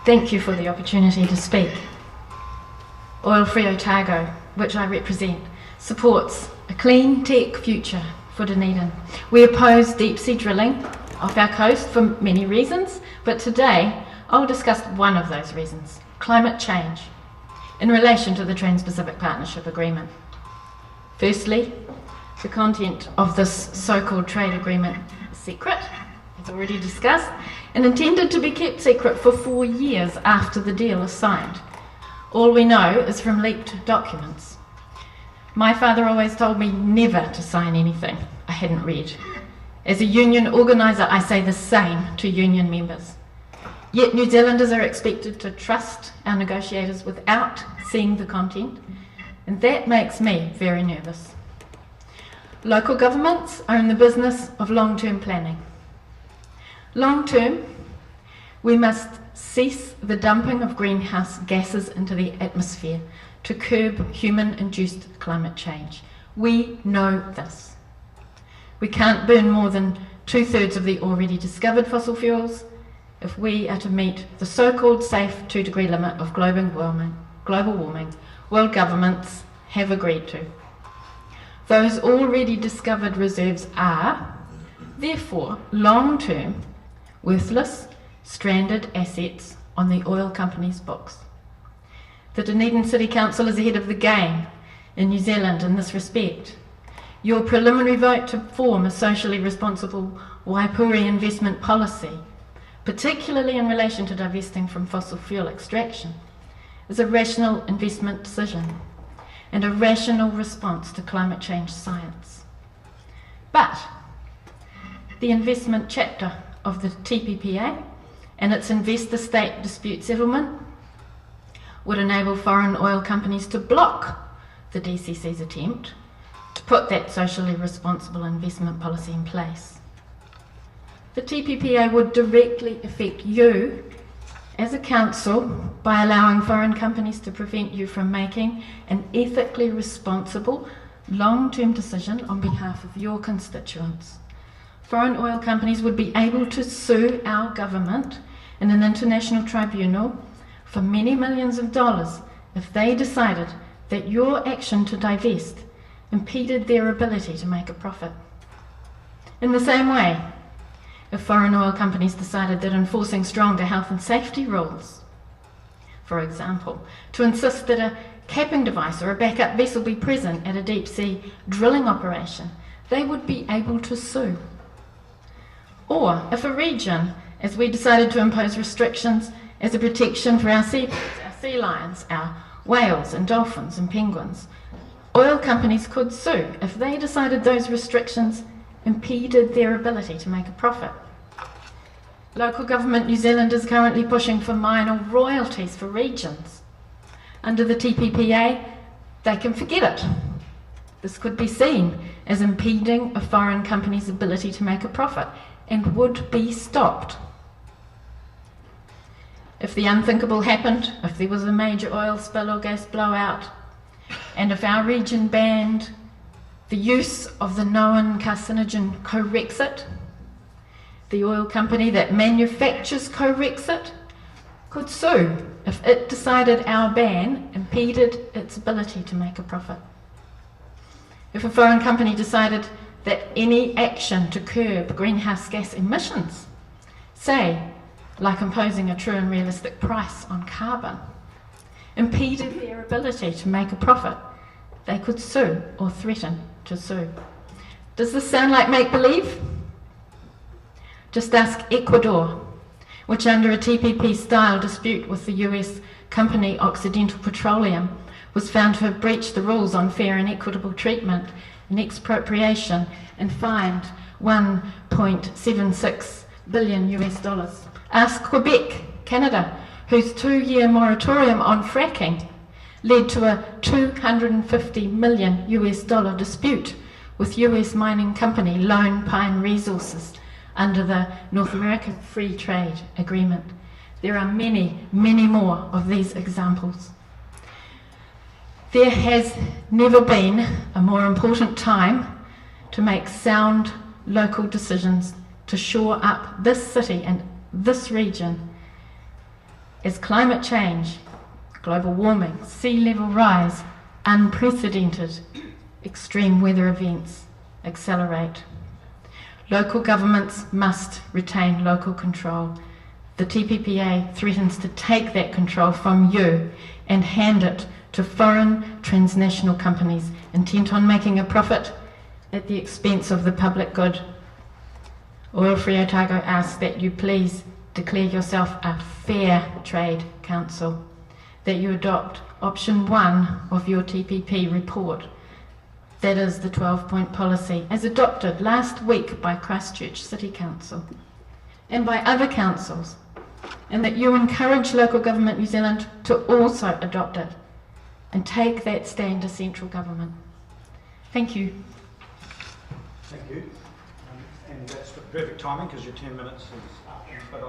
Thank you for the opportunity to speak. Oil-free Otago, which I represent, supports a clean tech future for Dunedin. We oppose deep-sea drilling off our coast for many reasons, but today I'll discuss one of those reasons: climate change, in relation to the Trans-Pacific Partnership Agreement. Firstly, the content of this so-called trade agreement is secret, as already discussed, and intended to be kept secret for 4 years after the deal is signed. All we know is from leaked documents. My father always told me never to sign anything I hadn't read. As a union organiser, I say the same to union members. Yet New Zealanders are expected to trust our negotiators without seeing the content, and that makes me very nervous. Local governments are in the business of long-term planning. Long-term, we must cease the dumping of greenhouse gases into the atmosphere to curb human-induced climate change. We know this. We can't burn more than 2/3 of the already discovered fossil fuels if we are to meet the so-called safe 2-degree limit of global warming world governments have agreed to. Those already discovered reserves are, therefore, long-term, worthless, stranded assets on the oil companies' books. The Dunedin City Council is ahead of the game in New Zealand in this respect. Your preliminary vote to form a socially responsible Waipuri investment policy, particularly in relation to divesting from fossil fuel extraction, is a rational investment decision and a rational response to climate change science. But the investment chapter of the TPPA and its investor-state dispute settlement would enable foreign oil companies to block the DCC's attempt to put that socially responsible investment policy in place. The TPPA would directly affect you as a council by allowing foreign companies to prevent you from making an ethically responsible long-term decision on behalf of your constituents. Foreign oil companies would be able to sue our government in an international tribunal for many millions of dollars if they decided that your action to divest impeded their ability to make a profit. In the same way, if foreign oil companies decided that enforcing stronger health and safety rules, for example, to insist that a capping device or a backup vessel be present at a deep-sea drilling operation, they would be able to sue. Or if a region, as we decided to impose restrictions as a protection for our sea birds, our sea lions, our whales and dolphins and penguins, oil companies could sue if they decided those restrictions impeded their ability to make a profit. Local government New Zealand is currently pushing for minor royalties for regions. Under the TPPA, they can forget it. This could be seen as impeding a foreign company's ability to make a profit and would be stopped. If the unthinkable happened, if there was a major oil spill or gas blowout, and if our region banned the use of the known carcinogen Corexit, the oil company that manufactures Corexit could sue if it decided our ban impeded its ability to make a profit. If a foreign company decided that any action to curb greenhouse gas emissions, say, like imposing a true and realistic price on carbon, impeded their ability to make a profit, they could sue or threaten to sue. Does this sound like make-believe? Just ask Ecuador, which under a TPP-style dispute with the US company Occidental Petroleum was found to have breached the rules on fair and equitable treatment and expropriation and fined $1.76 billion. Ask Quebec, Canada, whose 2-year moratorium on fracking led to a $250 million dispute with US mining company Lone Pine Resources under the North American Free Trade Agreement. There are many, many more of these examples. There has never been a more important time to make sound local decisions to shore up this city and this region as climate change, global warming, sea level rise, unprecedented extreme weather events accelerate. Local governments must retain local control. The TPPA threatens to take that control from you and hand it to foreign transnational companies intent on making a profit at the expense of the public good. Oil Free Otago asks that you please declare yourself a fair trade council, that you adopt option 1 of your TPP report, that is the 12-point policy, as adopted last week by Christchurch City Council and by other councils, and that you encourage Local Government New Zealand to also adopt it and take that stand to central government. Thank you. Thank you. And that's the perfect timing because your 10 minutes is up. But